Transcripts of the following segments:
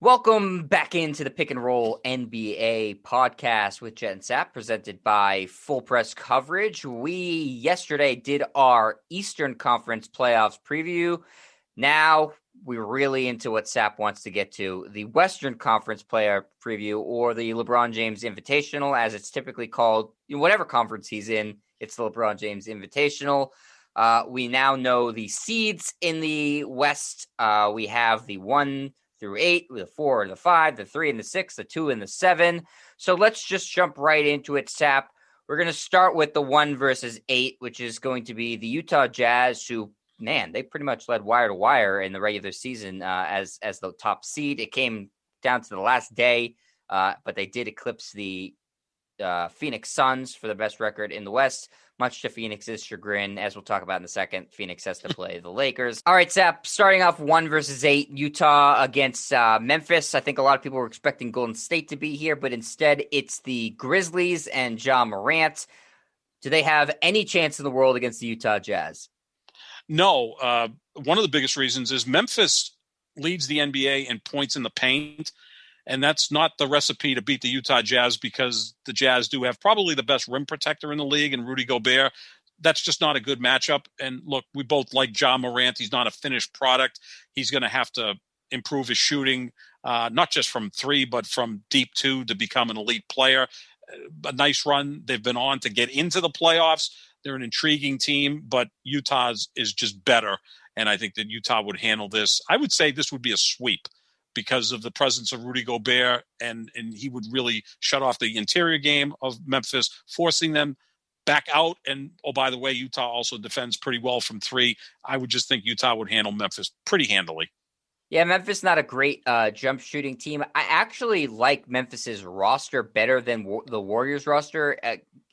Welcome back into the Pick and Roll NBA podcast with Jet and Sap, presented by Full Press Coverage. We yesterday did our Eastern Conference playoffs preview. Now we're really into what Sap wants to get to, the Western Conference player preview, or the LeBron James Invitational, as it's typically called. In whatever conference he's in, it's the LeBron James Invitational. We now know the seeds in the West. We have the 1 through 8, the 4, the 5, the 3, and the 6, the 2, and the 7. So let's just jump right into it, Sap. We're going to start with the 1 versus 8, which is going to be the Utah Jazz, who, man, they pretty much led wire to wire in the regular season as the top seed. It came down to the last day, but they did eclipse the Phoenix Suns for the best record in the West, much to Phoenix's chagrin. As we'll talk about in a second, Phoenix has to play the Lakers. All right, Sap, starting off 1 versus 8, Utah against Memphis. I think a lot of people were expecting Golden State to be here, but instead it's the Grizzlies and Ja Morant. Do they have any chance in the world against the Utah Jazz? No. One of the biggest reasons is Memphis leads the NBA in points in the paint. And that's not the recipe to beat the Utah Jazz, because the Jazz do have probably the best rim protector in the league and Rudy Gobert. That's just not a good matchup. And look, we both like Ja Morant. He's not a finished product. He's going to have to improve his shooting, not just from 3, but from deep 2 to become an elite player. A nice run they've been on to get into the playoffs. They're an intriguing team, but Utah's is just better. And I think that Utah would handle this. I would say this would be a sweep, because of the presence of Rudy Gobert, and he would really shut off the interior game of Memphis, forcing them back out. And, oh, by the way, Utah also defends pretty well from 3. I would just think Utah would handle Memphis pretty handily. Yeah, Memphis not a great jump shooting team. I actually like Memphis's roster better than the Warriors roster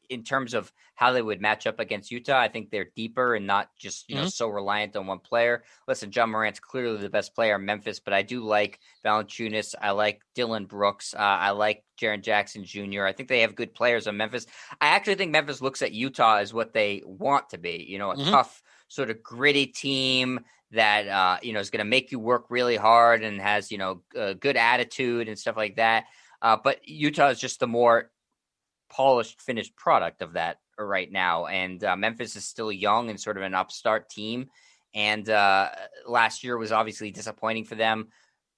in terms of how they would match up against Utah. I think they're deeper and not just, so reliant on one player. Listen, Ja Morant's clearly the best player in Memphis, but I do like Valanciunas. I like Dylan Brooks. I like Jaren Jackson Jr. I think they have good players in Memphis. I actually think Memphis looks at Utah as what they want to be, a tough, sort of gritty team that, is going to make you work really hard and has, a good attitude and stuff like that. But Utah is just the more polished, finished product of that right now. And Memphis is still young and sort of an upstart team. And last year was obviously disappointing for them,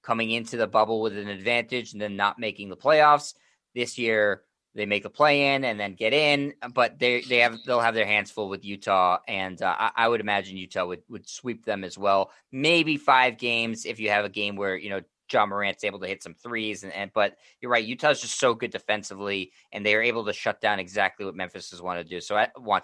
coming into the bubble with an advantage and then not making the playoffs. This year they make the play-in and then get in, but they'll have their hands full with Utah. And I would imagine Utah would sweep them as well. Maybe 5 games if you have a game where, Ja Morant's able to hit some threes, but you're right. Utah's just so good defensively, and they are able to shut down exactly what Memphis wants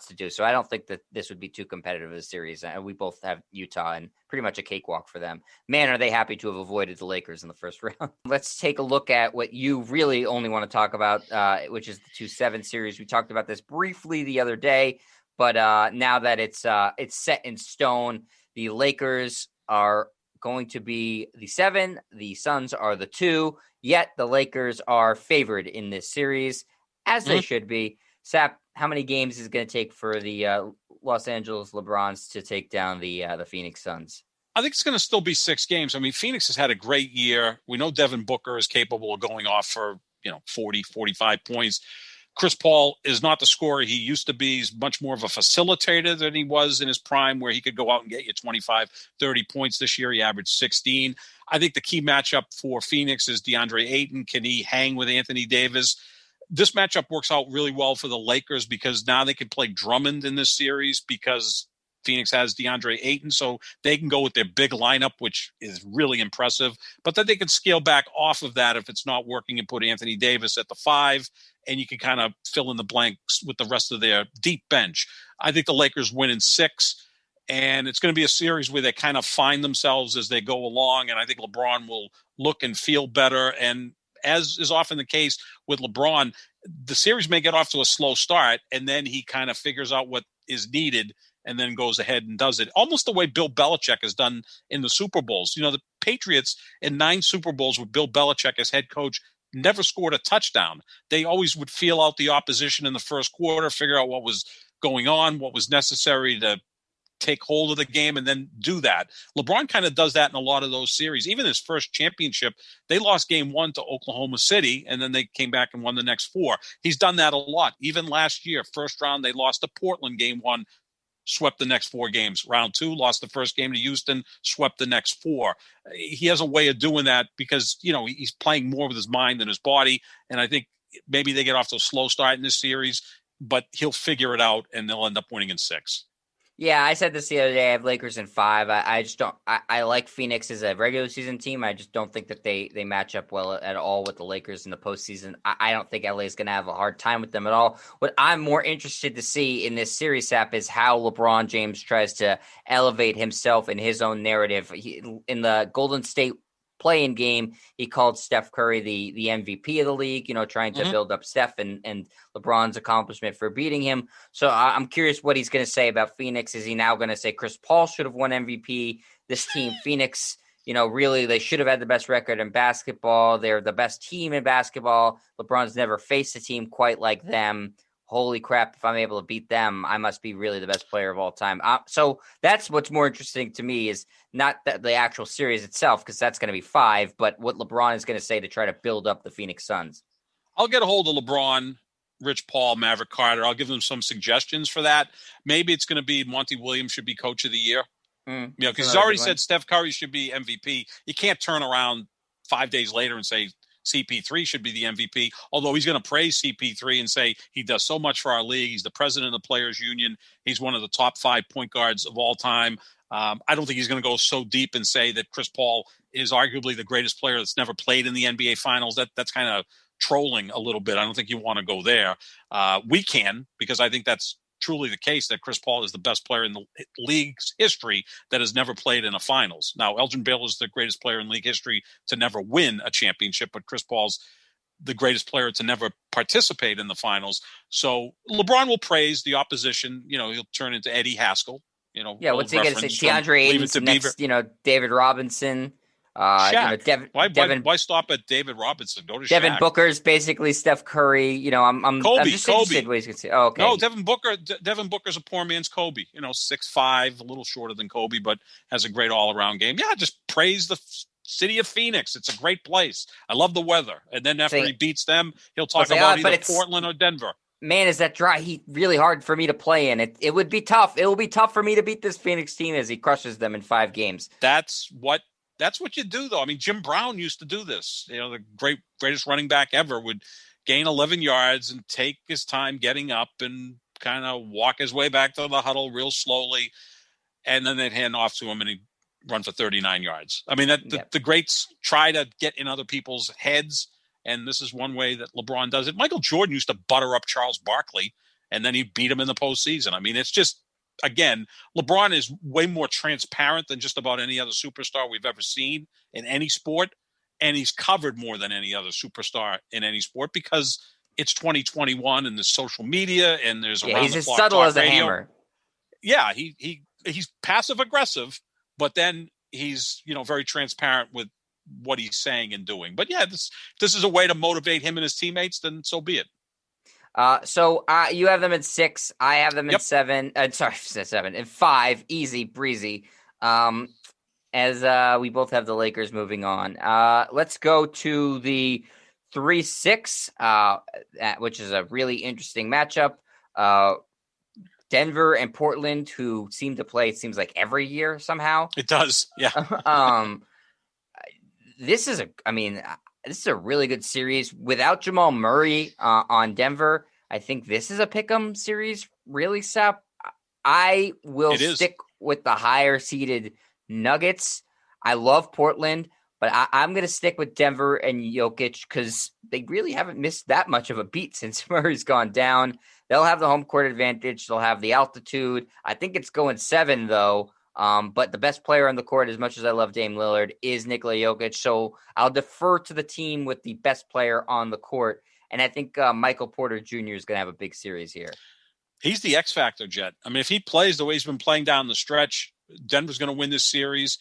to do. So I don't think that this would be too competitive of a series. And we both have Utah and pretty much a cakewalk for them. Man, are they happy to have avoided the Lakers in the first round. Let's take a look at what you really only want to talk about, which is the 2-7 series. We talked about this briefly the other day, but now that it's set in stone, the Lakers are going to be the 7, the Suns are the 2, yet the Lakers are favored in this series, as they should be. Sap, how many games is it going to take for the Los Angeles LeBrons to take down the Phoenix Suns? I think it's going to still be 6 games. I mean, Phoenix has had a great year. We know Devin Booker is capable of going off for 40, 45 points. Chris Paul is not the scorer he used to be. He's much more of a facilitator than he was in his prime, where he could go out and get you 25, 30 points. This year he averaged 16. I think the key matchup for Phoenix is DeAndre Ayton. Can he hang with Anthony Davis? This matchup works out really well for the Lakers, because now they can play Drummond in this series, because Phoenix has DeAndre Ayton, so they can go with their big lineup, which is really impressive. But then they can scale back off of that if it's not working and put Anthony Davis at the 5, and you can kind of fill in the blanks with the rest of their deep bench. I think the Lakers win in 6, and it's going to be a series where they kind of find themselves as they go along, and I think LeBron will look and feel better. And as is often the case with LeBron, the series may get off to a slow start, and then he kind of figures out what is needed and then goes ahead and does it. Almost the way Bill Belichick has done in the Super Bowls. The Patriots in 9 Super Bowls with Bill Belichick as head coach never scored a touchdown. They always would feel out the opposition in the first quarter, figure out what was going on, what was necessary to take hold of the game and then do that. LeBron kind of does that in a lot of those series. Even his first championship, they lost game 1 to Oklahoma City, and then they came back and won the next 4. He's done that a lot. Even last year, first round, they lost to Portland game 1, swept the next 4 games. Round 2, lost the first game to Houston, swept the next 4. He has a way of doing that because, he's playing more with his mind than his body. And I think maybe they get off to a slow start in this series, but he'll figure it out and they'll end up winning in 6. Yeah, I said this the other day. I have Lakers in 5. I just don't. I like Phoenix as a regular season team. I just don't think that they match up well at all with the Lakers in the postseason. I don't think LA is going to have a hard time with them at all. What I'm more interested to see in this series, Sap, is how LeBron James tries to elevate himself in his own narrative. In the Golden State play-in game, he called Steph Curry the MVP of the league, trying to build up Steph and LeBron's accomplishment for beating him. So I'm curious what he's going to say about Phoenix. Is he now going to say Chris Paul should have won MVP? This team, Phoenix, really they should have had the best record in basketball. They're the best team in basketball. LeBron's never faced a team quite like them. Holy crap, if I'm able to beat them, I must be really the best player of all time. So that's what's more interesting to me is not the actual series itself, because that's going to be 5, but what LeBron is going to say to try to build up the Phoenix Suns. I'll get a hold of LeBron, Rich Paul, Maverick Carter. I'll give them some suggestions for that. Maybe it's going to be Monty Williams should be coach of the year. Because he's already said Steph Curry should be MVP. You can't turn around 5 days later and say CP3 should be the MVP, although he's going to praise CP3 and say he does so much for our league. He's the president of the Players Union. He's one of the top 5 point guards of all time. I don't think he's going to go so deep and say that Chris Paul is arguably the greatest player that's never played in the NBA Finals. That's kind of trolling a little bit. I don't think you want to go there. We can, because I think that's truly the case, that Chris Paul is the best player in the league's history that has never played in a finals. Now, Elgin Baylor is the greatest player in league history to never win a championship, but Chris Paul's the greatest player to never participate in the finals. So LeBron will praise the opposition. He'll turn into Eddie Haskell. What's he going to say? DeAndre Ayton's next, David Robinson. Shaq. Why stop at David Robinson? Go to Devin Shaq. Booker's basically Steph Curry. I'm just interested what he's going to say. Oh, okay. No, Devin Booker's a poor man's Kobe. 6'5", a little shorter than Kobe, but has a great all-around game. Yeah, just praise the city of Phoenix. It's a great place. I love the weather. And then after he beats them, he'll talk about either Portland or Denver. Man, is that dry heat really hard for me to play in? It would be tough. It will be tough for me to beat this Phoenix team as he crushes them in 5 games. That's what you do, though. I mean, Jim Brown used to do this. The greatest running back ever would gain 11 yards and take his time getting up and kind of walk his way back to the huddle real slowly. And then they'd hand off to him and he'd run for 39 yards. I mean, the greats try to get in other people's heads. And this is one way that LeBron does it. Michael Jordan used to butter up Charles Barkley and then he'd beat him in the postseason. I mean, it's just, again, LeBron is way more transparent than just about any other superstar we've ever seen in any sport. And he's covered more than any other superstar in any sport because it's 2021 and there's social media and there's around he's the as clock subtle talk as a radio. hammer. Yeah, he's passive aggressive, but then he's very transparent with what he's saying and doing. But yeah, this is a way to motivate him and his teammates, then so be it. So you have them in 6. I have them in 7. 7 and 5. Easy breezy. As we both have the Lakers moving on. Let's go to the 3-6, which is a really interesting matchup. Denver and Portland, who seem to play, it seems like every year somehow. It does, yeah. This is a really good series. Without Jamal Murray on Denver, I think this is a pick'em series, really, Sap. I will stick with the higher seeded Nuggets. I love Portland, but I'm going to stick with Denver and Jokic because they really haven't missed that much of a beat since Murray's gone down. They'll have the home court advantage. They'll have the altitude. I think it's going 7, though. But the best player on the court, as much as I love Dame Lillard, is Nikola Jokic. So I'll defer to the team with the best player on the court. And I think Michael Porter Jr. is going to have a big series here. He's the X factor, Jet. I mean, if he plays the way he's been playing down the stretch, Denver's going to win this series.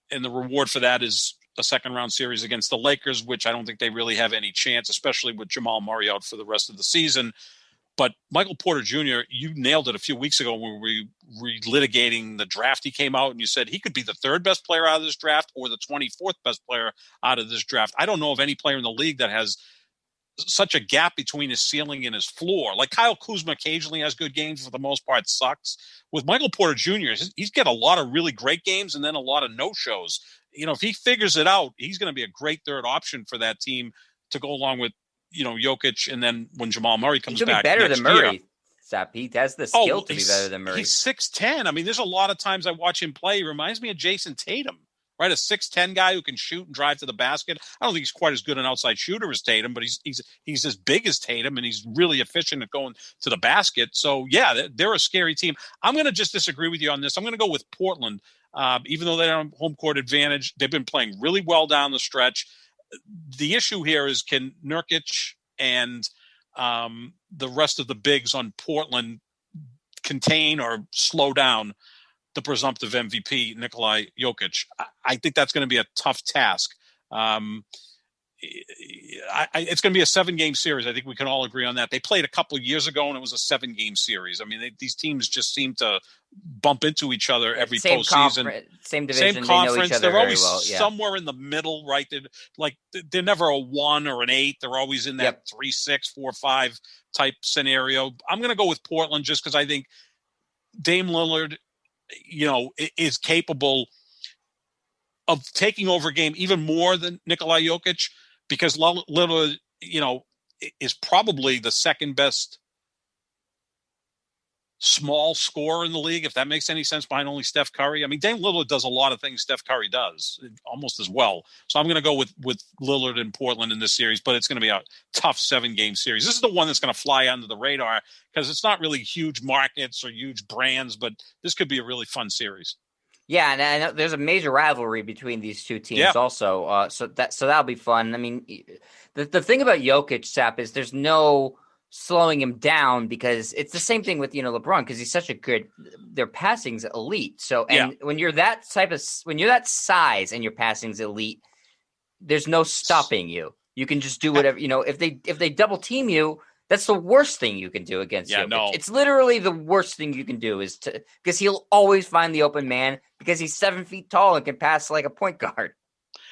And the reward for that is a second-round series against the Lakers, which I don't think they really have any chance, especially with Jamal Murray out for the rest of the season. But Michael Porter Jr., you nailed it a few weeks ago when we were relitigating the draft. He came out and you said he could be the third best player out of this draft or the 24th best player out of this draft. I don't know of any player in the league that has such a gap between his ceiling and his floor. Like Kyle Kuzma occasionally has good games, for the most part sucks. With Michael Porter Jr., he's got a lot of really great games and then a lot of no-shows. If he figures it out, he's going to be a great third option for that team to go along with, Jokic, and then when Jamal Murray comes back, be better next than Murray. Year, Sap, he has the skill to be better than Murray. He's 6'10". I mean, there's a lot of times I watch him play. He reminds me of Jason Tatum, right? A 6'10" guy who can shoot and drive to the basket. I don't think he's quite as good an outside shooter as Tatum, but he's as big as Tatum, and he's really efficient at going to the basket. So, yeah, they're a scary team. I'm going to just disagree with you on this. I'm going to go with Portland. Even though they don't have home court advantage, they've been playing really well down the stretch. The issue here is, can Nurkic and the rest of the bigs on Portland contain or slow down the presumptive MVP, Nikola Jokic? I think that's going to be a tough task. It's going to be a 7-game series. I think we can all agree on that. They played a couple of years ago, and it was a 7-game series. I mean, these teams just seem to bump into each other every postseason. Same division. Same conference. They know each other They're always well, yeah. somewhere in the middle, right? They're never a 1 or an 8. They're always in that 3-6, 4-5 type scenario. I'm going to go with Portland just because I think Dame Lillard, is capable of taking over a game even more than Nikola Jokic, because Lillard, is probably the second best small scorer in the league, if that makes any sense, behind only Steph Curry. I mean, Dame Lillard does a lot of things Steph Curry does, almost as well. So I'm going to go with Lillard and Portland in this series, but it's going to be a tough 7-game series. This is the one that's going to fly under the radar because it's not really huge markets or huge brands, but this could be a really fun series. Yeah, and I know there's a major rivalry between these two teams also. So that'll be fun. I mean, the thing about Jokic, Sap, is there's no slowing him down because it's the same thing with LeBron, because he's such a good. Their passing's elite. So when you're that size and your passing's elite, there's no stopping you. You can just do whatever. If they double team you, that's the worst thing you can do against Jokic. No. It's literally the worst thing you can do because he'll always find the open man because he's 7 feet tall and can pass like a point guard.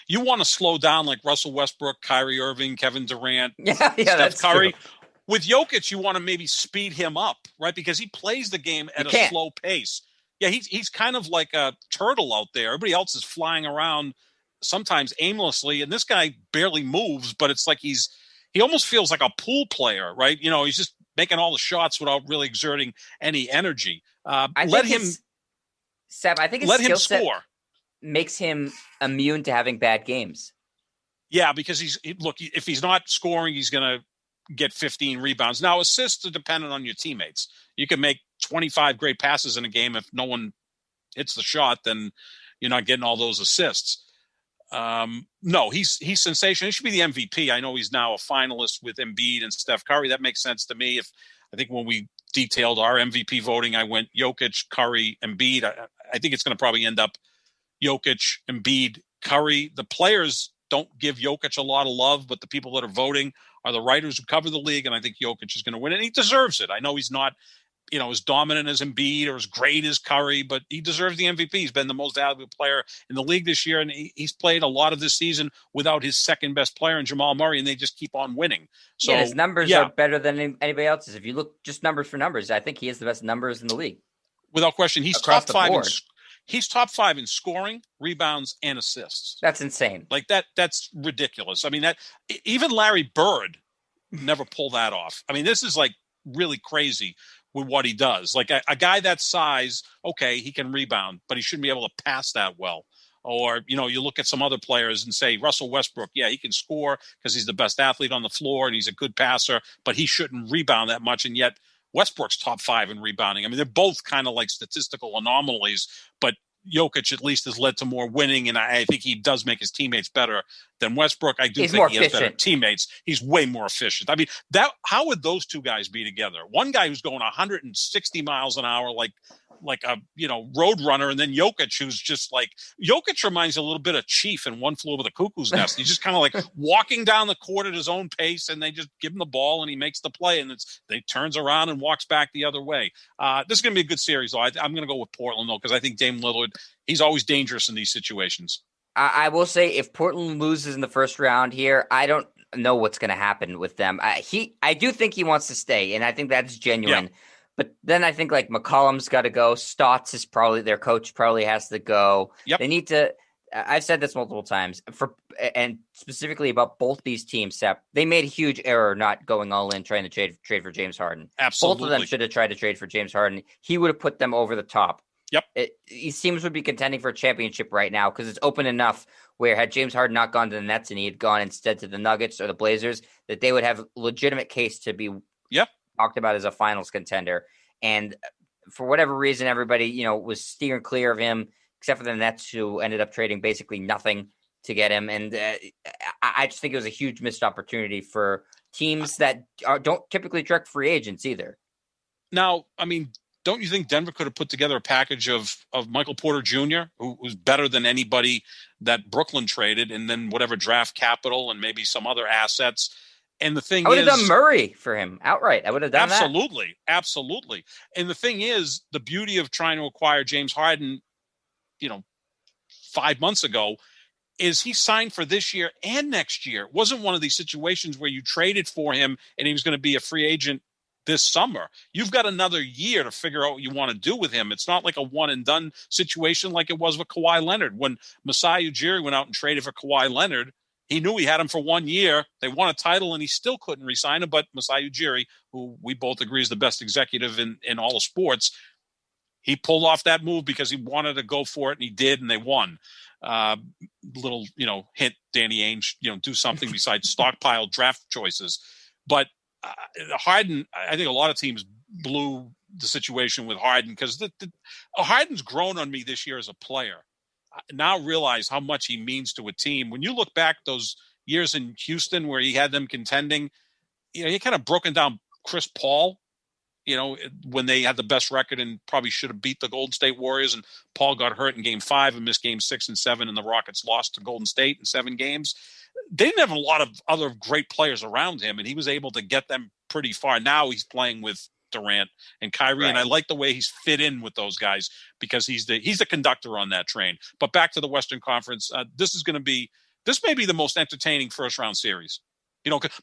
You want to slow down like Russell Westbrook, Kyrie Irving, Kevin Durant, Steph that's Curry. True. With Jokic, you want to maybe speed him up, right? Because he plays the game at a slow pace. Yeah, he's kind of like a turtle out there. Everybody else is flying around sometimes aimlessly, and this guy barely moves, but it's like he almost feels like a pool player, right? He's just making all the shots without really exerting any energy. Let him score. Makes him immune to having bad games. Yeah, because if he's not scoring, he's going to get 15 rebounds. Now, assists are dependent on your teammates. You can make 25 great passes in a game. If no one hits the shot, then you're not getting all those assists. No, he's sensational. He should be the MVP. I know he's now a finalist with Embiid and Steph Curry. That makes sense to me. I think when we detailed our MVP voting, I went Jokic, Curry, Embiid. I think it's going to probably end up Jokic, Embiid, Curry. The players don't give Jokic a lot of love, but the people that are voting are the writers who cover the league, and I think Jokic is going to win, and he deserves it. I know he's not, as dominant as Embiid or as great as Curry, but he deserves the MVP. He's been the most valuable player in the league this year, and he's played a lot of this season without his second best player in Jamal Murray, and they just keep on winning. So his numbers are better than anybody else's. If you look just numbers for numbers, I think he has the best numbers in the league. Without question, he's top 5. He's top 5 in scoring, rebounds, and assists. That's insane. Like that's ridiculous. I mean, that even Larry Bird never pulled that off. I mean, this is like really crazy with what he does. Like a guy that size, okay, he can rebound, but he shouldn't be able to pass that well. Or, you look at some other players and say, Russell Westbrook, yeah, he can score because he's the best athlete on the floor and he's a good passer, but he shouldn't rebound that much. And yet Westbrook's top 5 in rebounding. I mean, they're both kind of like statistical anomalies, but Jokic at least has led to more winning, and I think he does make his teammates better than Westbrook. I do He's think more he has better efficient. teammates. He's way more efficient. I mean, how would those two guys be together? One guy who's going 160 miles an hour, like a road runner, and then Jokic, who's just like Jokic reminds you a little bit of Chief in One Flew Over the Cuckoo's Nest. He's just kind of like walking down the court at his own pace, and they just give him the ball, and he makes the play, and they turns around and walks back the other way. This is going to be a good series, though. I'm going to go with Portland, though, because I think Dame Lillard, he's always dangerous in these situations. I will say if Portland loses in the first round here, I don't know what's going to happen with them. I do think he wants to stay, and I think that's genuine. Yeah. But then I think like McCollum's got to go. Stotts is probably their coach. Probably has to go. Yep. They need to. I've said this multiple times and specifically about both these teams. Sap, they made a huge error not going all in trying to trade for James Harden. Absolutely. Both of them should have tried to trade for James Harden. He would have put them over the top. Yep. These teams would be contending for a championship right now because it's open enough where had James Harden not gone to the Nets and he had gone instead to the Nuggets or the Blazers, that they would have a legitimate case to be talked about as a finals contender. And for whatever reason, everybody, was steering clear of him, except for the Nets, who ended up trading basically nothing to get him. And I just think it was a huge missed opportunity for teams that don't typically track free agents either. Now, I mean, don't you think Denver could have put together a package of Michael Porter Jr., who's better than anybody that Brooklyn traded, and then whatever draft capital and maybe some other assets? And the thing I would have done Murray for him outright. I would have done absolutely, that. Absolutely. And the thing is, the beauty of trying to acquire James Harden, 5 months ago, is he signed for this year and next year. It wasn't one of these situations where you traded for him and he was going to be a free agent this summer. You've got another year to figure out what you want to do with him. It's not like a one and done situation like it was with Kawhi Leonard. When Masai Ujiri went out and traded for Kawhi Leonard, he knew he had him for 1 year. They won a title and he still couldn't re-sign him. But Masai Ujiri, who we both agree is the best executive in all of sports, he pulled off that move because he wanted to go for it, and he did, and they won. Little, hint, Danny Ainge, do something besides stockpile draft choices. But Harden, I think a lot of teams blew the situation with Harden because Harden's grown on me this year as a player. I now realize how much he means to a team. When you look back those years in Houston where he had them contending, he kind of broken down Chris Paul, when they had the best record and probably should have beat the Golden State Warriors, and Paul got hurt in Game 5 and missed Game 6 and 7, and the Rockets lost to Golden State in 7 games. They didn't have a lot of other great players around him, and he was able to get them pretty far. Now he's playing with Durant and Kyrie, right. And I like the way he's fit in with those guys because he's the conductor on that train. But back to the Western Conference, this may be the most entertaining first-round series.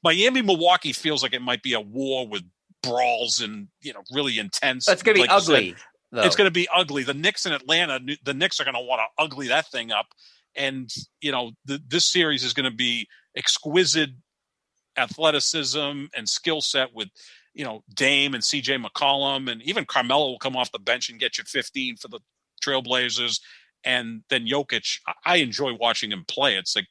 Miami-Milwaukee feels like it might be a war with brawls and really intense. It's going to be ugly. It's going to be ugly. The Knicks in Atlanta, the Knicks are going to want to ugly that thing up. And, this series is going to be exquisite athleticism and skill set with, Dame and CJ McCollum, and even Carmelo will come off the bench and get you 15 for the Trailblazers. And then Jokic, I enjoy watching him play. It's like,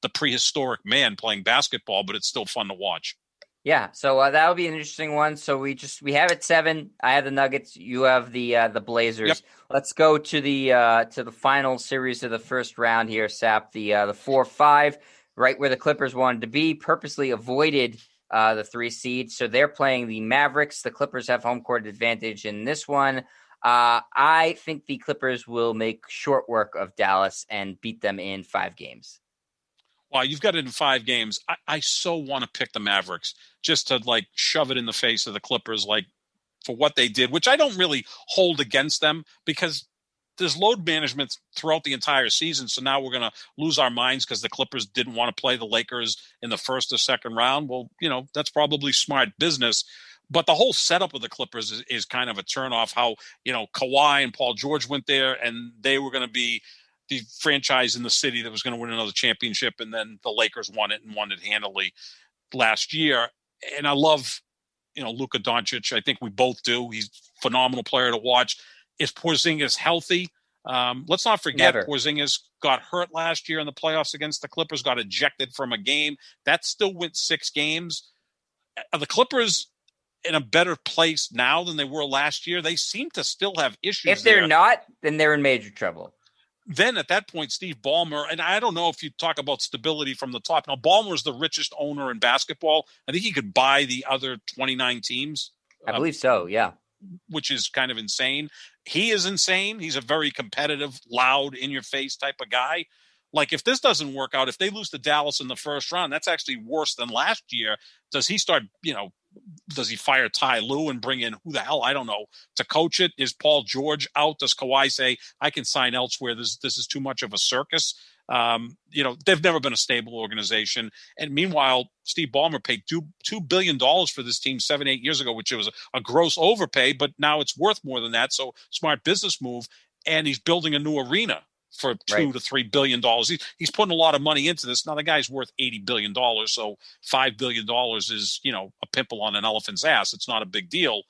the prehistoric man playing basketball, but it's still fun to watch. Yeah, so that'll be an interesting one. So we have it 7. I have the Nuggets. You have the Blazers. Yep. Let's go to the final series of the first round here, Sap. The 4-5, right where the Clippers wanted to be, purposely avoided the 3 seed. So they're playing the Mavericks. The Clippers have home court advantage in this one. I think the Clippers will make short work of Dallas and beat them in 5 games. Wow, you've got it in 5 games. I so want to pick the Mavericks just to shove it in the face of the Clippers, for what they did, which I don't really hold against them because there's load management throughout the entire season. So now we're going to lose our minds because the Clippers didn't want to play the Lakers in the first or second round. Well, that's probably smart business. But the whole setup of the Clippers is kind of a turnoff. How, Kawhi and Paul George went there and they were going to be the franchise in the city that was going to win another championship, and then the Lakers won it and won it handily last year. And I love, Luka Doncic. I think we both do. He's a phenomenal player to watch. Is Porzingis healthy? Let's not forget Porzingis got hurt last year in the playoffs against the Clippers, got ejected from a game. That still went 6 games. Are the Clippers in a better place now than they were last year? They seem to still have issues. If they're not, then they're in major trouble. then at that point, Steve Ballmer, and I don't know if you talk about stability from the top. Now, Ballmer's the richest owner in basketball. I think he could buy the other 29 teams, I believe so. Yeah. which is kind of insane. He is insane. He's a very competitive, loud, in-your-face type of guy. Like, if this doesn't work out, if they lose to Dallas in the first round, that's actually worse than last year. Does he start, does he fire Ty Lue and bring in who the hell? I don't know, to coach it? Is Paul George out? Does Kawhi say, I can sign elsewhere? This is too much of a circus. They've never been a stable organization. And meanwhile, Steve Ballmer paid $2 billion for this team 7-8 years ago, which was a gross overpay, but now it's worth more than that. So smart business move. And he's building a new arena for $2 to $3 billion. He's putting a lot of money into this. Now the guy's worth $80 billion. So $5 billion is, a pimple on an elephant's ass. It's not a big deal,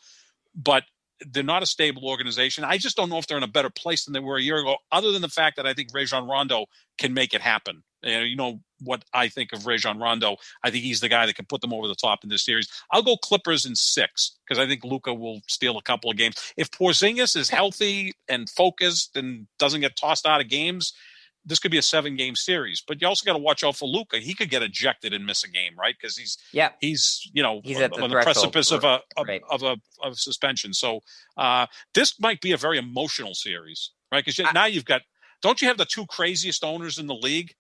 but they're not a stable organization. I just don't know if they're in a better place than they were a year ago, other than the fact that I think Rajon Rondo can make it happen. You know what I think of Rajon Rondo. I think he's the guy that can put them over the top in this series. I'll go Clippers in 6 because I think Luka will steal a couple of games. If Porzingis is healthy and focused and doesn't get tossed out of games, this could be a 7-game series. But you also got to watch out for Luka. He could get ejected and miss a game, right? Because he's at the precipice of a suspension. So this might be a very emotional series, right? Because now you've got. Don't you have the 2 craziest owners in the league?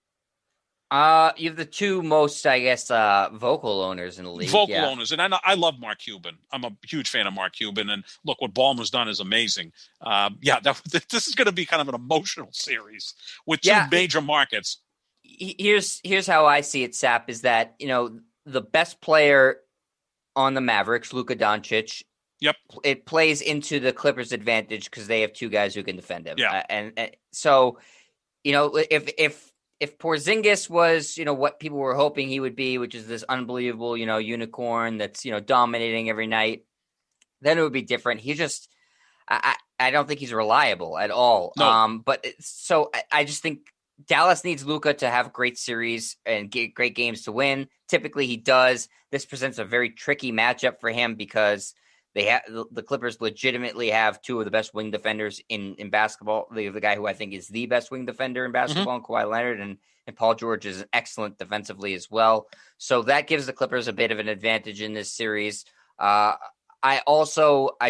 You have the 2 most, I guess, vocal owners in the league. Vocal owners. And I love Mark Cuban. I'm a huge fan of Mark Cuban. And look, what Ballmer's done is amazing. This is going to be kind of an emotional series with 2 major markets. Here's how I see it, Sap, is that, the best player on the Mavericks, Luka Doncic, yep, it plays into the Clippers' advantage because they have 2 guys who can defend him. Yeah. And so, if Porzingis was, what people were hoping he would be, which is this unbelievable, unicorn that's, dominating every night, then it would be different. He just, I don't think he's reliable at all. No. I just think Dallas needs Luka to have great series and get great games to win. Typically he does. This presents a very tricky matchup for him because the Clippers legitimately have 2 of the best wing defenders in basketball. The guy who I think is the best wing defender in basketball, and Kawhi Leonard, and Paul George is excellent defensively as well. So that gives the Clippers a bit of an advantage in this series. I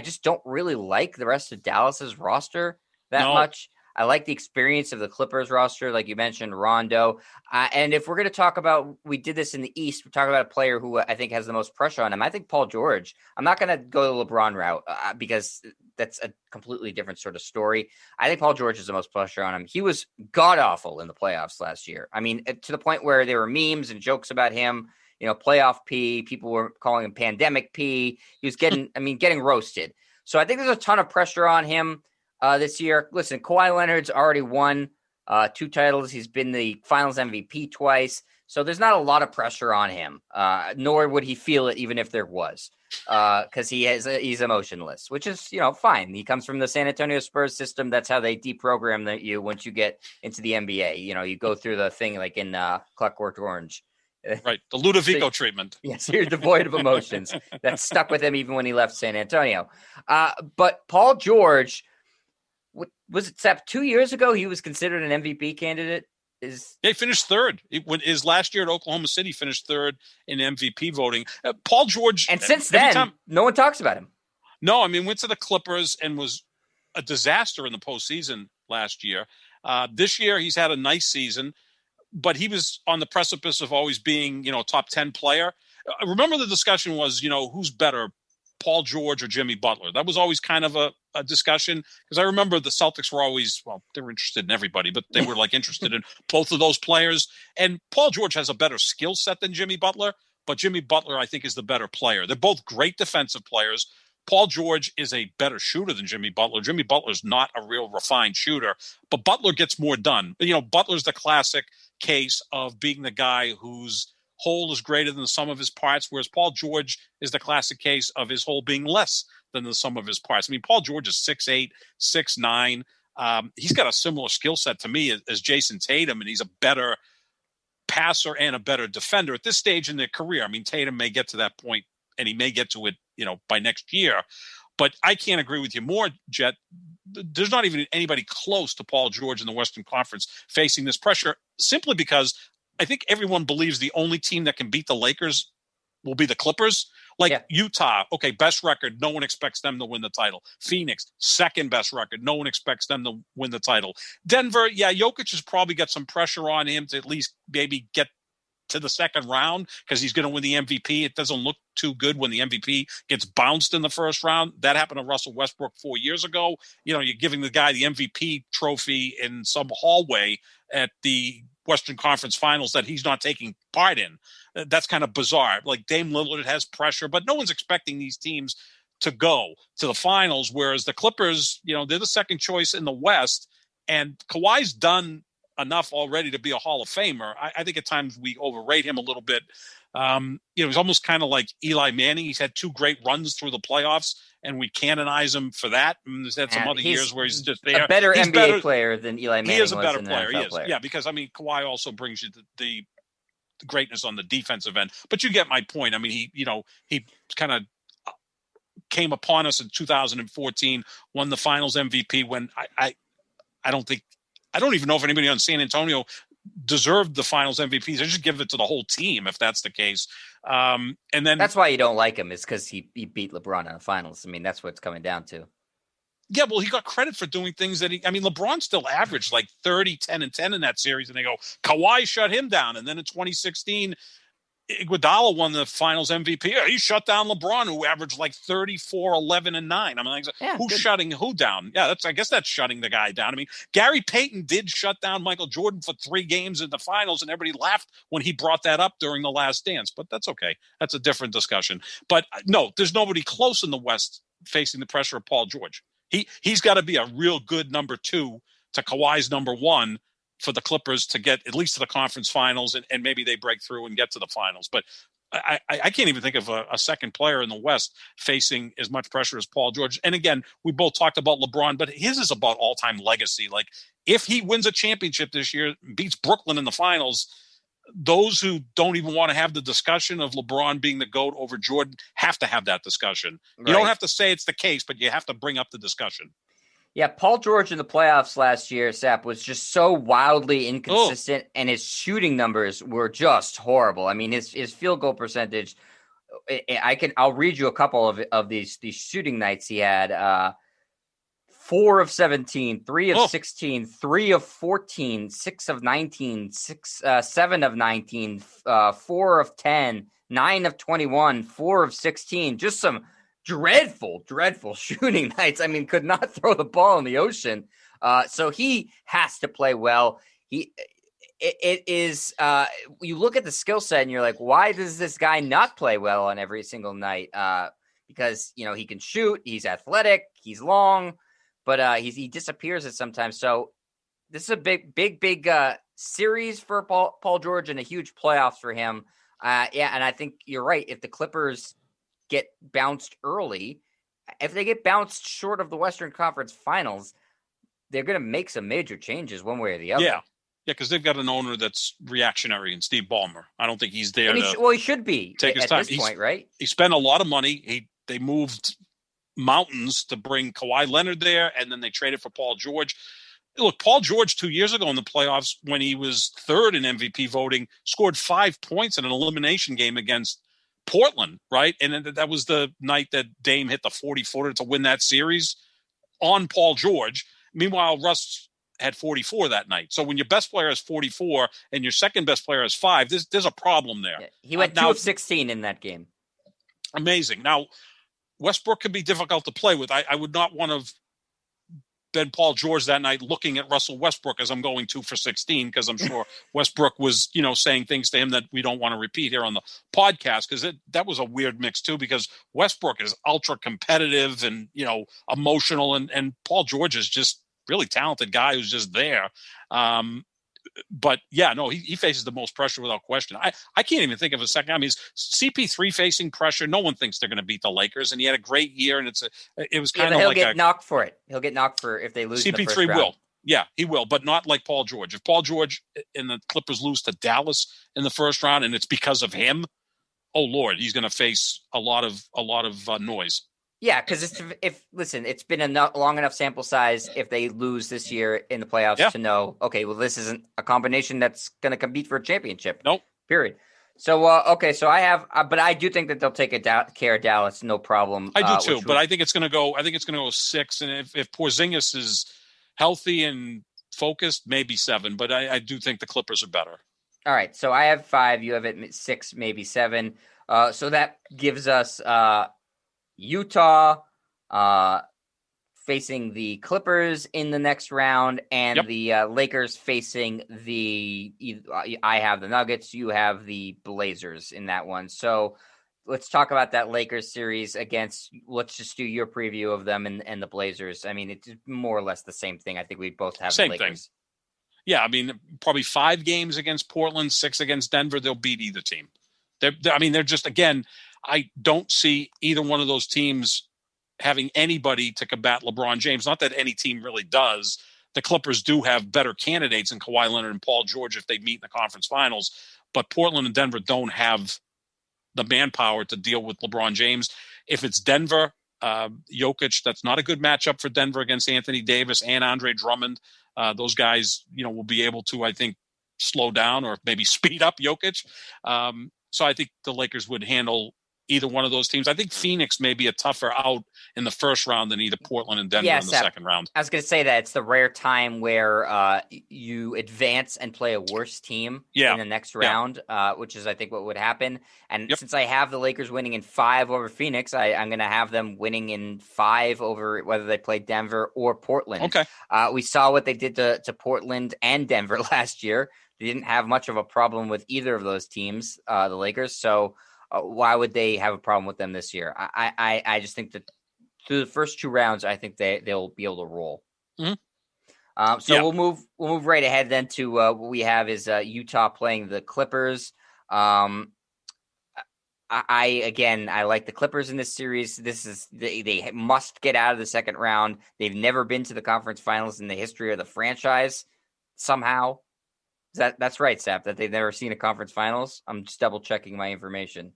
just don't really like the rest of Dallas's roster that much. I like the experience of the Clippers roster, like you mentioned, Rondo. And if we're going to talk about, we did this in the East, we're talking about a player who I think has the most pressure on him. I think Paul George. I'm not going to go the LeBron route because that's a completely different sort of story. I think Paul George is the most pressure on him. He was god-awful in the playoffs last year. I mean, to the point where there were memes and jokes about him, playoff P. People were calling him pandemic P. He was getting roasted. So I think there's a ton of pressure on him this year. Listen, Kawhi Leonard's already won 2 titles. He's been the Finals MVP twice. So there's not a lot of pressure on him, nor would he feel it even if there was, because he's emotionless, which is, fine. He comes from the San Antonio Spurs system. That's how they deprogram you once you get into the NBA. You go through the thing like in Clockwork Orange. Right, the Ludovico treatment. Yes, you're devoid of emotions. That stuck with him even when he left San Antonio. But Paul George, was it, Sep, 2 years ago he was considered an MVP candidate? He finished 3rd. His last year at Oklahoma City, finished 3rd in MVP voting. Paul George, and since then, no one talks about him. No, went to the Clippers and was a disaster in the postseason last year. This year, he's had a nice season, but he was on the precipice of always being, top 10 player. Remember the discussion was, who's better, Paul George or Jimmy Butler? That was always kind of a discussion, because I remember the Celtics were always, they were interested in everybody, but they were interested in both of those players. And Paul George has a better skill set than Jimmy Butler, but Jimmy Butler, I think, is the better player. They're both great defensive players. Paul George is a better shooter than Jimmy Butler. Jimmy Butler's not a real refined shooter, but Butler gets more done. Butler's the classic case of being the guy whose whole is greater than the sum of his parts, whereas Paul George is the classic case of his whole being less than the sum of his parts. Paul George is 6'8", 6'9". He's got a similar skill set to me as Jason Tatum, and he's a better passer and a better defender at this stage in their career. Tatum may get to that point, and he may get to it, by next year. But I can't agree with you more, Jet. there's not even anybody close to Paul George in the Western Conference facing this pressure, simply because I think everyone believes the only team that can beat the Lakers will be the Clippers. Like Utah, okay, best record. No one expects them to win the title. Phoenix, second best record. No one expects them to win the title. Denver, Jokic has probably got some pressure on him to at least maybe get to the second round because he's going to win the MVP. It doesn't look too good when the MVP gets bounced in the first round. That happened to Russell Westbrook 4 years ago. You're giving the guy the MVP trophy in some hallway at the Western Conference Finals that he's not taking part in. That's kind of bizarre. Like Dame Lillard has pressure, but no one's expecting these teams to go to the finals, whereas the Clippers, they're the second choice in the West, and Kawhi's done enough already to be a Hall of Famer. I think at times we overrate him a little bit. He's almost kind of like Eli Manning. He's had 2 great runs through the playoffs, and we canonize him for that. And there's had some other years where he's just there. A better NBA player than Eli Manning. He is a better player. He is. Yeah, because Kawhi also brings you the greatness on the defensive end. But you get my point. He kind of came upon us in 2014, won the Finals MVP when I don't even know if anybody on San Antonio deserved the Finals MVPs. I just give it to the whole team if that's the case. And then that's why you don't like him, is because he beat LeBron in the Finals. That's what it's coming down to. Yeah, well, he got credit for doing things that LeBron still averaged like 30, 10, and 10 in that series, and they go, Kawhi shut him down. And then in 2016, Iguodala won the Finals MVP. He shut down LeBron, who averaged like 34, 11, and 9. Who's shutting who down? Yeah, I guess that's shutting the guy down. Gary Payton did shut down Michael Jordan for 3 games in the Finals, and everybody laughed when he brought that up during the Last Dance. But that's okay. That's a different discussion. But no, there's nobody close in the West facing the pressure of Paul George. He's got to be a real good number 2 to Kawhi's number 1 for the Clippers to get at least to the conference finals, and maybe they break through and get to the finals. But I can't even think of a second player in the West facing as much pressure as Paul George. And again, we both talked about LeBron, but his is about all-time legacy. Like, if he wins a championship this year, beats Brooklyn in the finals, those who don't even want to have the discussion of LeBron being the GOAT over Jordan have to have that discussion. Right. You don't have to say it's the case, but you have to bring up the discussion. Yeah, Paul George in the playoffs last year, Sap, was just so wildly inconsistent, and his shooting numbers were just horrible. His field goal percentage. I'll read you a couple of these shooting nights he had. 4 of 17, 3 of 16, 3 of 14, 6 of 19, 7 of 19, 4 of 10, 9 of 21, 4 of 16. Just some dreadful shooting nights. Could not throw the ball in the ocean. So he has to play well. It is you look at the skill set and you're like, why does this guy not play well on every single night? Because he can shoot, he's athletic, he's long, but he disappears at sometimes. So this is a big series for Paul George, and a huge playoffs for him. And I think you're right. If the Clippers get bounced early, if they get bounced short of the Western Conference Finals, they're going to make some major changes one way or the other. Yeah, because they've got an owner that's reactionary in Steve Ballmer. I don't think he's there. He should be take his time. This point, right? He spent a lot of money. They moved mountains to bring Kawhi Leonard there, and then they traded for Paul George. Look, Paul George 2 years ago in the playoffs, when he was third in MVP voting, scored 5 points in an elimination game against Portland, right? And that was the night that Dame hit the 40-footer to win that series on Paul George. Meanwhile, Russ had 44 that night. So when your best player has 44 and your second best player has 5, there's a problem there. Yeah, he went 2 of 16 in that game. Amazing. Now, Westbrook can be difficult to play with. I would not want to been Paul George that night looking at Russell Westbrook as I'm going 2 for 16, because I'm sure Westbrook was, saying things to him that we don't want to repeat here on the podcast, because that was a weird mix too, because Westbrook is ultra competitive and, emotional, and Paul George is just really talented guy who's just there. But yeah, no, he faces the most pressure without question. I can't even think of a second. Is CP3 facing pressure? No one thinks they're going to beat the Lakers, and he had a great year, and it was kind of he'll like get knocked for it. He'll get knocked for if they lose. CP3 in the first round. Will. Yeah, he will, but not like Paul George. If Paul George and the Clippers lose to Dallas in the first round, and it's because of him, oh Lord, he's going to face a lot of noise. Yeah, because listen, it's been a long enough sample size if they lose this year in the playoffs Yeah. to know, okay, well, this isn't a combination that's going to compete for a championship. Nope. Period. So, okay, so but I do think that they'll take care of Dallas, no problem. I do too, Which but would, I think it's going to go. I think it's going to go 6, and if Porzingis is healthy and focused, maybe 7. But I do think the Clippers are better. all right. So I have 5, you have it 6, maybe 7. So that gives us Utah, uh, facing the Clippers in the next round, and Yep. the Lakers facing I have the Nuggets, you have the Blazers in that one. So let's talk about that Lakers series against. Let's just do your preview of them and the Blazers. I mean, it's more or less the same thing. I think we both have the Same thing. Lakers. Yeah, I mean, probably 5 games against Portland, 6 against Denver. They'll beat either team. They're just, again, I don't see either one of those teams having anybody to combat LeBron James. Not that any team really does. The Clippers do have better candidates than Kawhi Leonard and Paul George if they meet in the conference finals, but Portland and Denver don't have the manpower to deal with LeBron James. If it's Denver, Jokic, that's not a good matchup for Denver against Anthony Davis and Andre Drummond. Those guys, will be able to, I think, slow down or maybe speed up Jokic. So I think the Lakers would handle either one of those teams. I think Phoenix may be a tougher out in the first round than either Portland and Denver in the second round. I was going to say that it's the rare time where you advance and play a worse team in the next round, which is, I think, what would happen. And since I have the Lakers winning in 5 over Phoenix, I'm going to have them winning in 5 over whether they play Denver or Portland. Okay. We saw what they did to Portland and Denver last year. They didn't have much of a problem with either of those teams, the Lakers. So why would they have a problem with them this year? I just think that through the first 2 rounds, I think they'll be able to roll. Mm-hmm. We'll move right ahead then to what we have is Utah playing the Clippers. I like the Clippers in this series. They must get out of the second round. They've never been to the conference finals in the history of the franchise. Somehow, that's right, Sap. That they've never seen a conference finals. I'm just double checking my information.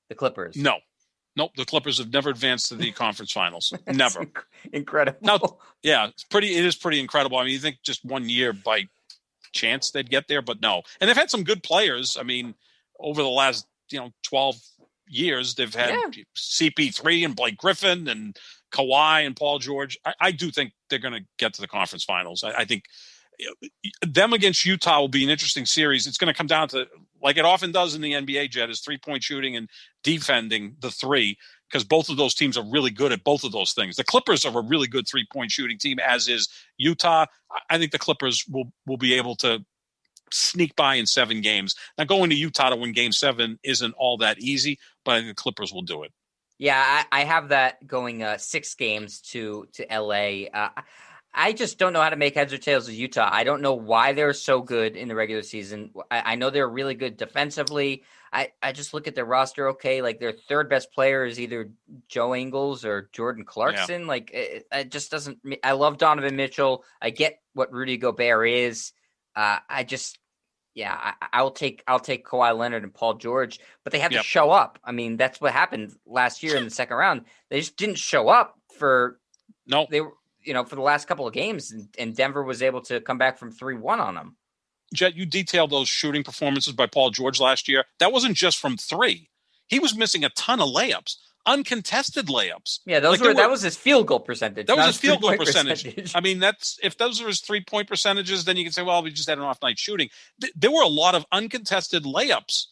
The Clippers. Nope, the Clippers have never advanced to the conference finals. Never. Incredible. Now, yeah, it is pretty incredible. I mean, you think just 1 year by chance they'd get there, but no. And they've had some good players. I mean, over the last 12 years, they've had CP3 and Blake Griffin and Kawhi and Paul George. I do think they're going to get to the conference finals. I think them against Utah will be an interesting series. It's going to come down to, like it often does in the NBA, Jet, is 3-point shooting and defending the 3, because both of those teams are really good at both of those things. The Clippers are a really good 3-point shooting team, as is Utah. I think the Clippers will be able to sneak by in 7 games. Now, going to Utah to win Game 7 isn't all that easy, but I think the Clippers will do it. Yeah, I have that going 6 games to LA. I just don't know how to make heads or tails of Utah. I don't know why they're so good in the regular season. I know they're really good defensively. I just look at their roster. Okay, like their third best player is either Joe Ingles or Jordan Clarkson. Yeah. Like it just doesn't. I love Donovan Mitchell. I get what Rudy Gobert is. I'll take Kawhi Leonard and Paul George, but they have to show up. I mean, that's what happened last year in the second round. They just didn't show up for they were. For the last couple of games, and Denver was able to come back from 3-1 on them. Jet, you detailed those shooting performances by Paul George last year. That wasn't just from 3. He was missing a ton of layups, uncontested layups. Yeah, that was his field goal percentage. That was his field goal percentage. I mean, if those are his 3-point percentages, then you can say, well, we just had an off night shooting. There were a lot of uncontested layups,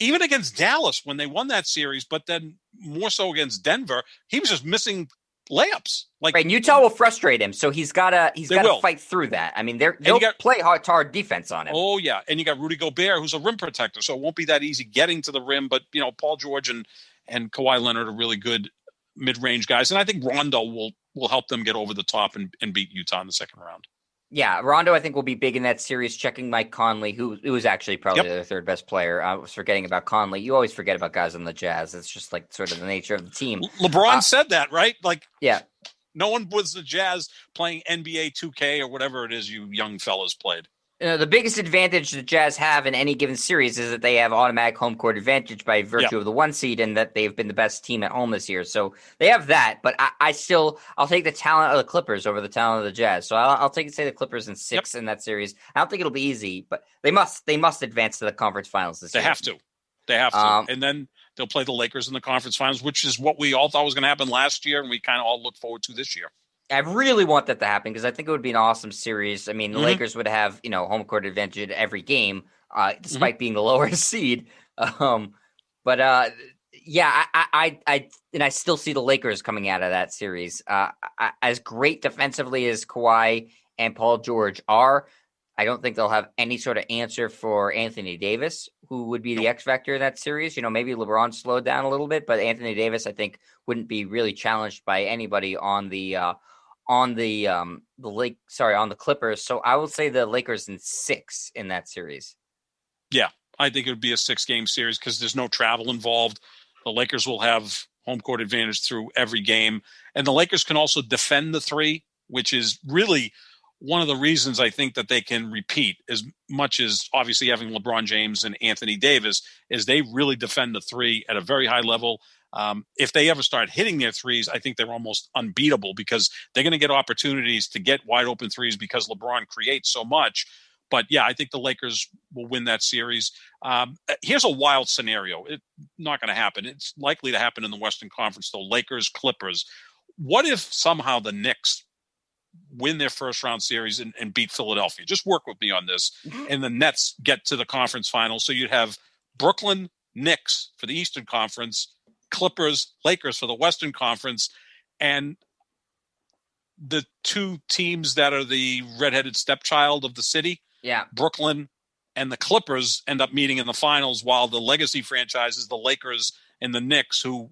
even against Dallas when they won that series, but then more so against Denver. He was just missing layups. Right, and Utah will frustrate him, so he's got to fight through that. I mean, they'll play hard defense on him. Oh yeah, and you got Rudy Gobert, who's a rim protector, so it won't be that easy getting to the rim. But Paul George and Kawhi Leonard are really good mid-range guys, and I think Rondo will help them get over the top and beat Utah in the second round. Yeah, Rondo, I think, will be big in that series, checking Mike Conley, who was actually probably their third best player. I was forgetting about Conley. You always forget about guys on the Jazz. It's just like sort of the nature of the team. LeBron said that, right? Like, yeah. No one was the Jazz playing NBA 2K or whatever it is you young fellas played. The biggest advantage the Jazz have in any given series is that they have automatic home court advantage by Yeah, virtue of the 1 seed and that they've been the best team at home this year. So they have that, but I'll take the talent of the Clippers over the talent of the Jazz. So I'll say the Clippers in yep, 6 in that series. I don't think it'll be easy, but they must advance to the conference finals this they year. have to. They have to. And then they'll play the Lakers in the conference finals, which is what we all thought was going to happen last year, and we kind of all look forward to this year. I really want that to happen because I think it would be an awesome series. I mean, the Mm-hmm. Lakers would have, home court advantage at every game, despite Mm-hmm. being the lower seed. But yeah, I still see the Lakers coming out of that series. As great defensively as Kawhi and Paul George are, I don't think they'll have any sort of answer for Anthony Davis, who would be the Nope. X factor in that series. Maybe LeBron slowed down a little bit, but Anthony Davis, I think, wouldn't be really challenged by anybody on the Clippers. So I will say the Lakers in 6 in that series. Yeah, I think it would be a 6-game series because there's no travel involved. The Lakers will have home court advantage through every game. And the Lakers can also defend the 3, which is really one of the reasons I think that they can repeat, as much as obviously having LeBron James and Anthony Davis, is they really defend the 3 at a very high level. If they ever start hitting their 3s, I think they're almost unbeatable because they're going to get opportunities to get wide open 3s because LeBron creates so much. But yeah, I think the Lakers will win that series. Here's a wild scenario. It's not going to happen. It's likely to happen in the Western Conference, though. Lakers, Clippers. What if somehow the Knicks win their first round series and beat Philadelphia? Just work with me on this. And the Nets get to the conference finals. So you'd have Brooklyn, Knicks for the Eastern Conference, Clippers, Lakers for the Western Conference, and the 2 teams that are the redheaded stepchild of the city, Brooklyn and the Clippers, end up meeting in the finals, while the legacy franchises, the Lakers and the Knicks, who,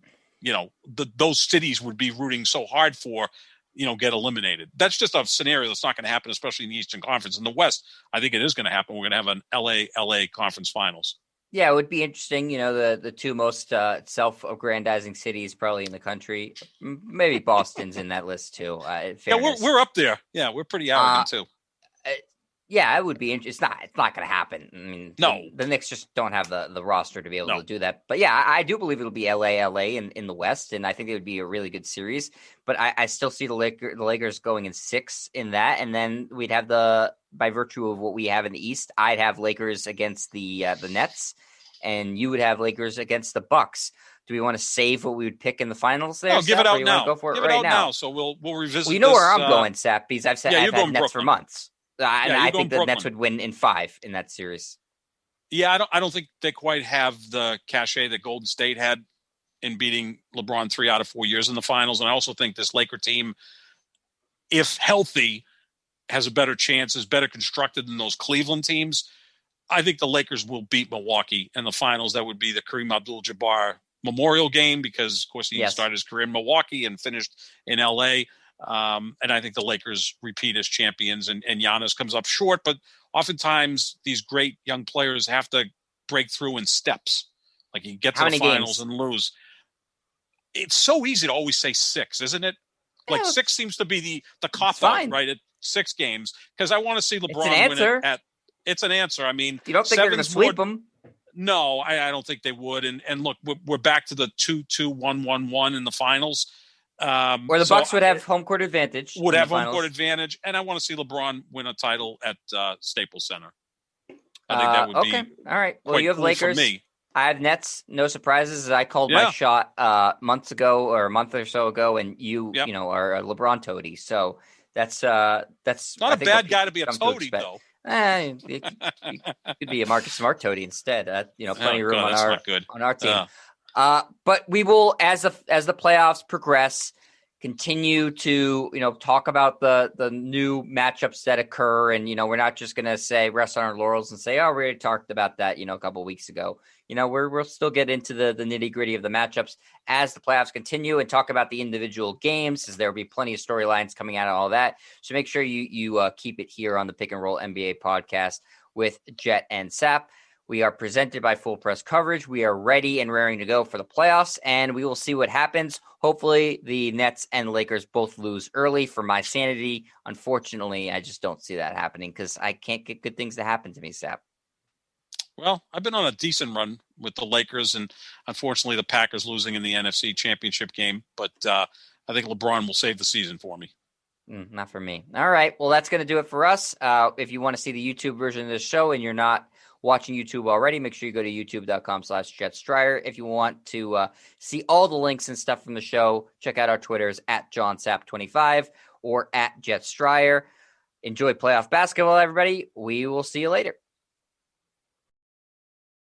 those cities would be rooting so hard for, get eliminated. That's just a scenario that's not going to happen, especially in the Eastern Conference. In the West, I think it is going to happen. We're going to have an LA conference finals. Yeah, it would be interesting. The 2 most self-aggrandizing cities probably in the country. Maybe Boston's in that list too. Yeah, we're up there. Yeah, we're pretty arrogant too. Yeah, it would be. It's not going to happen. I mean, no, the Knicks just don't have the roster to be able to do that. But yeah, I do believe it'll be LA in the West, and I think it would be a really good series. But I still see the Lakers going in 6 in that, and then we'd have by virtue of what we have in the East, I'd have Lakers against the Nets, and you would have Lakers against the Bucks. Do we want to save what we would pick in the finals there? No, give it out now. Go for it give right it out now. So we'll revisit. Well, you know this, where I'm going, Sap, because I've had Nets Brooklyn for months. And I think the Brooklyn. Nets would win in 5 in that series. Yeah, I don't think they quite have the cachet that Golden State had in beating LeBron 3 out of 4 years in the finals. And I also think this Laker team, if healthy, has a better chance, is better constructed than those Cleveland teams. I think the Lakers will beat Milwaukee in the finals. That would be the Kareem Abdul-Jabbar Memorial game because, of course, he started his career in Milwaukee and finished in L.A., and I think the Lakers repeat as champions, and Giannis comes up short. But oftentimes, these great young players have to break through in steps. Like you get to the finals and lose. It's so easy to always say 6, isn't it? Like 6 seems to be the cop-out, right? At 6 games. Because I want to see LeBron win it at – it's an answer. I mean – you don't think they're going to sweep them? No, I don't think they would. And look, we're back to the 2-2-1-1-1 in the finals. Where the Bucks would have home court advantage. Would have home court advantage, and I want to see LeBron win a title at Staples Center. I think that would be all right. Well, you have cool Lakers. For me. I have Nets. No surprises. I called my shot months ago or a month or so ago, and you are a LeBron toady. So that's not a bad guy to be a toady though. It could be a Marcus Smart toady instead. Plenty of room on our team. But we will, as the playoffs progress, continue to talk about the new matchups that occur, and we're not just going to say rest on our laurels and say, oh, we already talked about that a couple of weeks ago. We'll still get into the nitty gritty of the matchups as the playoffs continue and talk about the individual games, as there will be plenty of storylines coming out of all that. So make sure you keep it here on the Pick and Roll NBA podcast with Jet and Sap. We are presented by Full Press Coverage. We are ready and raring to go for the playoffs, and we will see what happens. Hopefully, the Nets and Lakers both lose early for my sanity. Unfortunately, I just don't see that happening because I can't get good things to happen to me, Sap. Well, I've been on a decent run with the Lakers, and unfortunately, the Packers losing in the NFC Championship game. But I think LeBron will save the season for me. Not for me. All right. Well, that's going to do it for us. If you want to see the YouTube version of this show and you're not watching YouTube already, make sure you go to youtube.com/JetStrier. If you want to see all the links and stuff from the show, check out our Twitters at JohnSap25 or at JetStrier. Enjoy playoff basketball, everybody. We will see you later.